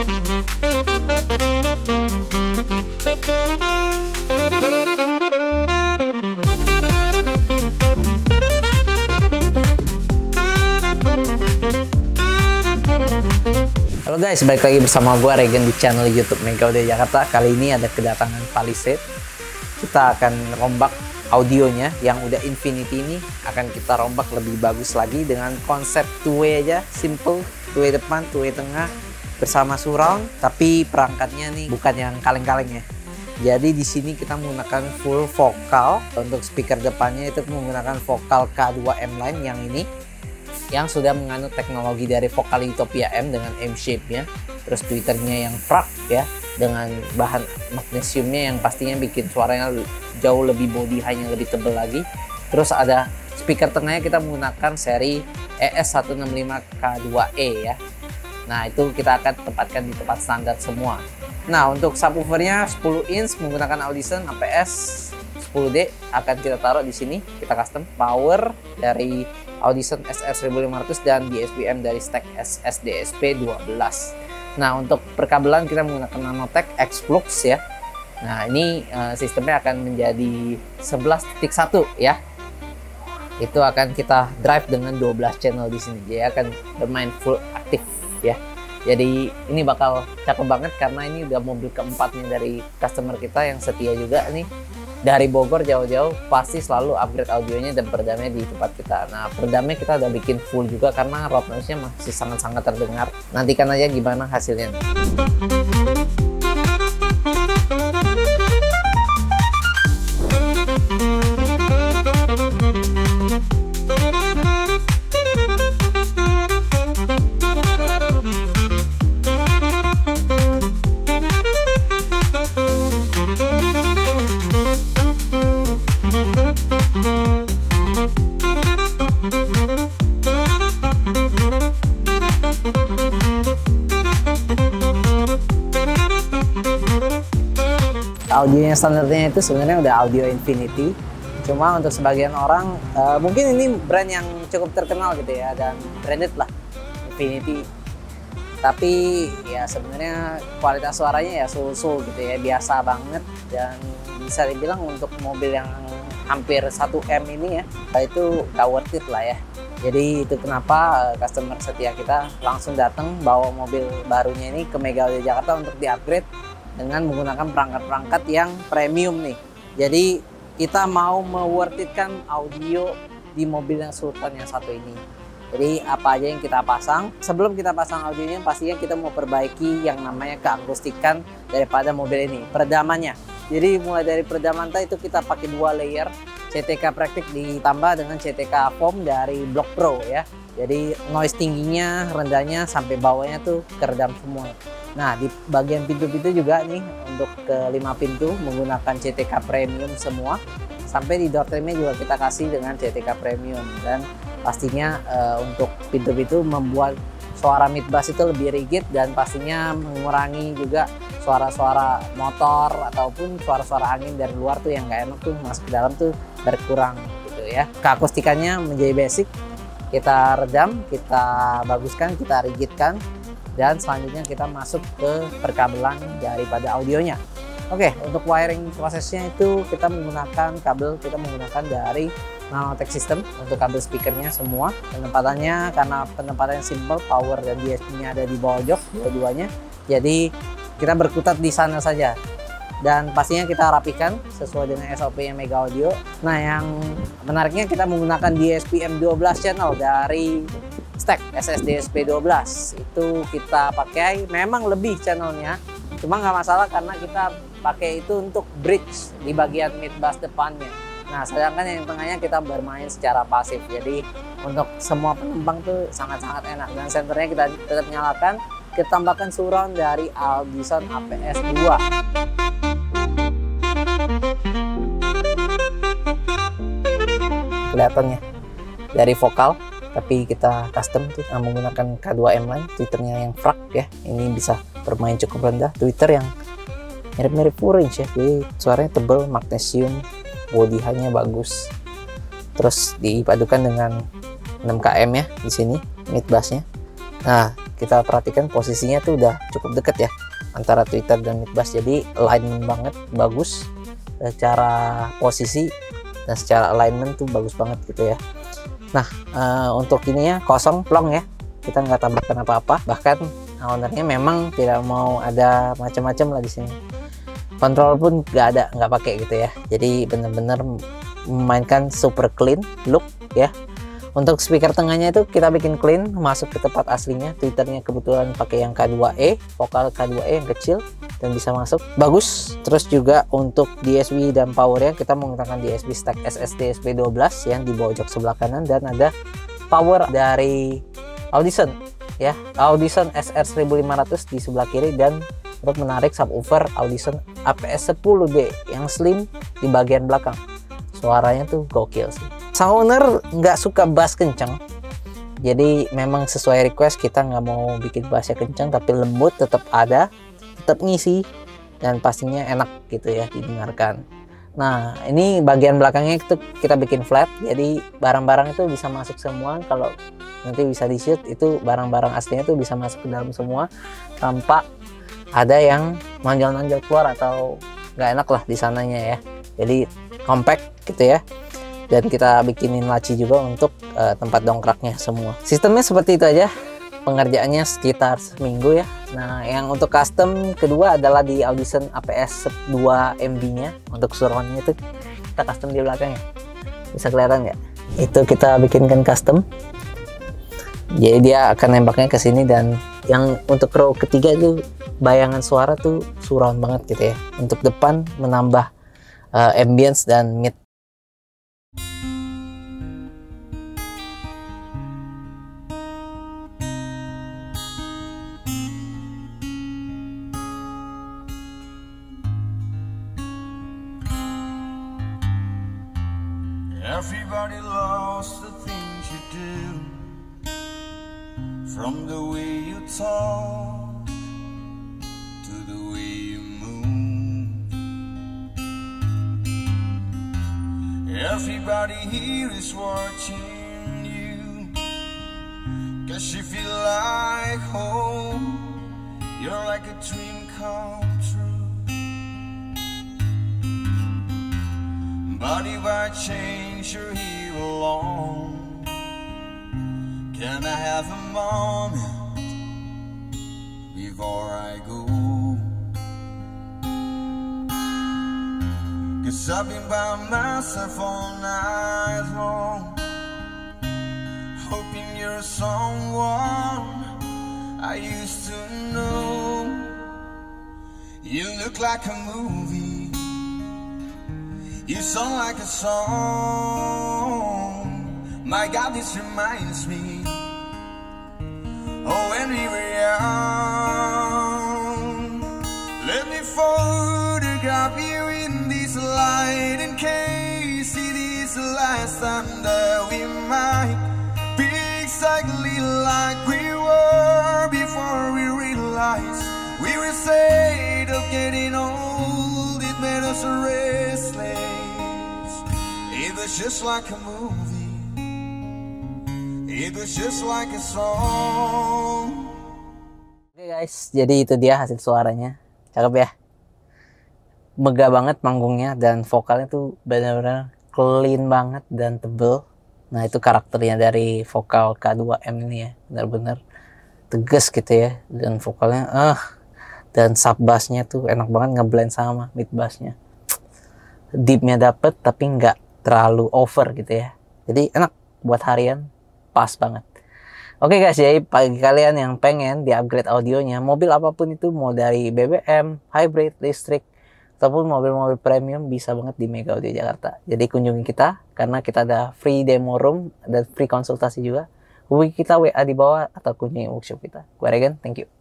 Halo guys, balik lagi bersama gue Regen di channel YouTube Mega Audio Jakarta. Kali ini ada kedatangan Palisade. Kita akan rombak audionya yang udah Infinity ini, akan kita rombak lebih bagus lagi dengan konsep two-way aja, simple, two-way depan, two-way tengah bersama surround, tapi perangkatnya nih bukan yang kaleng-kaleng ya. Jadi di sini kita menggunakan full vokal. Untuk speaker depannya itu menggunakan vokal K2M line yang ini, yang sudah menganut teknologi dari vokal Utopia M dengan M shape-nya, terus tweeternya yang frag ya, dengan bahan magnesiumnya yang pastinya bikin suaranya jauh lebih body high-nya lebih tebal lagi. Terus ada speaker tengahnya kita menggunakan seri ES165K2E ya. Nah itu kita akan tempatkan di tempat standar semua. Nah untuk subwoofernya 10 inch menggunakan Audison APS 10D akan kita taruh di sini, kita custom. Power dari Audison SR1500 dan DSP-M dari Stack SSDSP12. Nah untuk perkabelan kita menggunakan Nanotech X-Flux ya. Nah ini sistemnya akan menjadi 11.1 ya. Itu akan kita drive dengan 12 channel di sini. Jadi akan bermain full aktif ya. Jadi ini bakal cakep banget karena ini udah mobil keempatnya dari customer kita yang setia juga nih. Dari Bogor jauh-jauh pasti selalu upgrade audionya dan peredamnya di tempat kita. Nah peredamnya kita udah bikin full juga karena road noise-nya masih sangat-sangat terdengar. Nantikan aja gimana hasilnya. Audionya standarnya itu sebenarnya udah audio Infinity, cuma untuk sebagian orang mungkin ini brand yang cukup terkenal gitu ya dan branded lah Infinity, tapi ya sebenarnya kualitas suaranya ya so-so gitu ya, biasa banget, dan bisa dibilang untuk mobil yang hampir 1M ini ya itu gak worth it lah ya. Jadi itu kenapa customer setia kita langsung datang bawa mobil barunya ini ke Mega Audio Jakarta untuk di-upgrade dengan menggunakan perangkat-perangkat yang premium nih. Jadi kita mau me-worth-it-kan audio di mobil yang Sultan yang satu ini. Jadi apa aja yang kita pasang, sebelum kita pasang audionya pastinya kita mau perbaiki yang namanya keakustikan daripada mobil ini, peredamannya. Jadi mulai dari peredaman itu kita pakai 2 layer CTK Praktik ditambah dengan CTK Foam dari Block Pro ya. Jadi noise tingginya, rendahnya sampai bawahnya tuh keredam semua. Nah di bagian pintu-pintu juga nih untuk ke 5 pintu menggunakan CTK Premium semua. Sampai di door trimnya juga kita kasih dengan CTK Premium. Dan pastinya untuk pintu-pintu membuat suara mid bass itu lebih rigid dan pastinya mengurangi juga suara-suara motor ataupun suara-suara angin dari luar tuh yang nggak enak tuh masuk ke dalam tuh berkurang gitu ya. Keakustikannya menjadi basic, kita redam, kita baguskan, kita rigidkan, dan selanjutnya kita masuk ke perkabelan daripada audionya. Oke, untuk wiring prosesnya itu kita menggunakan kabel, kita menggunakan dari Nanotech System untuk kabel speakernya semua. Penempatannya karena penempatannya simple, power dan DSP-nya ada di bawah jok dua-duanya. Jadi kita berkutat di sana saja. Dan pastinya kita rapikan sesuai dengan SOP-nya Mega Audio. Nah, yang menariknya kita menggunakan DSP-M 12 channel dari Stack SSDSP12. Itu kita pakai, memang lebih channelnya, cuma nggak masalah karena kita pakai itu untuk bridge di bagian mid bass depannya. Nah, sedangkan yang tengahnya kita bermain secara pasif. Jadi untuk semua penumpang tuh sangat-sangat enak. Dan senternya kita tetap nyalakan. Kita tambahkan surround dari Audison APS 2. Kelihatannya dari vokal, tapi kita custom tuh menggunakan K2M line, tweeternya yang frag ya. Ini bisa bermain cukup rendah, tweeter yang mirip-mirip full range ya. Jadi suaranya tebal, magnesium, body high-nya bagus. Terus dipadukan dengan 6km ya di sini mid bass-nya. Nah, kita perhatikan posisinya tuh udah cukup deket ya antara tweeter dan mid bass, jadi alignment banget bagus secara posisi dan secara alignment tuh bagus banget gitu ya. Nah untuk ininya kosong plong ya, kita nggak tambahkan apa-apa, bahkan ownernya memang tidak mau ada macam-macam lah di sini. Kontrol pun nggak pakai gitu ya, jadi bener-bener memainkan super clean look ya. Untuk speaker tengahnya itu kita bikin clean, masuk ke tempat aslinya. Tweeternya kebetulan pakai yang K2E, vokal K2E yang kecil dan bisa masuk, bagus. Terus juga untuk DSP dan powernya kita menggunakan DSP stack SSD SP12 yang di bawah jok sebelah kanan, dan ada power dari Audison ya, Audison SR1500 di sebelah kiri, dan untuk menarik subwoofer Audison APS10D yang slim di bagian belakang. Suaranya tuh gokil sih. Sang owner nggak suka bass kencang, jadi memang sesuai request kita nggak mau bikin bassnya kencang tapi lembut, tetap ada, tetap ngisi, dan pastinya enak gitu ya didengarkan. Nah ini bagian belakangnya itu kita bikin flat, jadi barang-barang itu bisa masuk semua. Kalau nanti bisa di shoot itu barang-barang aslinya tuh bisa masuk ke dalam semua tanpa ada yang nonjol-nonjol keluar atau nggak enak lah di sananya ya. Jadi compact gitu ya. Dan kita bikinin laci juga untuk tempat dongkraknya semua. Sistemnya seperti itu aja. Pengerjaannya sekitar seminggu ya. Nah yang untuk custom kedua adalah di Audison APS 2 MB nya. Untuk surroundnya itu kita custom di belakangnya. Bisa kelihatan nggak? Itu kita bikinkan custom. Jadi dia akan nembaknya ke sini, dan yang untuk row ketiga itu bayangan suara tuh surround banget gitu ya. Untuk depan menambah ambience dan mid. Everybody loves the things you do, from the way you talk to the way you move. Everybody here is watching you, 'cause you feel like home. You're like a dream come true. But if I change, you're here alone. Can I have a moment before I go? 'Cause I've been by myself all night long, hoping you're someone I used to know. You look like a movie, you sound like a song. My God, this reminds me oh, when we were young. Let me photograph you in this light, in case it is the last time that we might be exactly like we were before we realized we were afraid of getting old. It made us restless. It was just like a movie, it was just like a song. Oke guys, jadi itu dia hasil suaranya. Cakep ya, megah banget manggungnya, dan vokalnya tuh benar-benar clean banget dan tebel. Nah itu karakternya dari vokal K2M ini ya, benar-benar tegas gitu ya. Dan vokalnya dan sub bassnya tuh enak banget ngeblend sama mid bassnya. Deepnya dapet tapi nggak terlalu over gitu ya, jadi enak buat harian, pas banget. Oke guys, jadi bagi kalian yang pengen di upgrade audionya, mobil apapun itu, mau dari BBM, hybrid, listrik, ataupun mobil-mobil premium, bisa banget di Mega Audio Jakarta. Jadi kunjungi kita, karena kita ada free demo room dan free konsultasi juga. Hubungi kita WA di bawah atau kunjungi workshop kita. Gue Regen, thank you.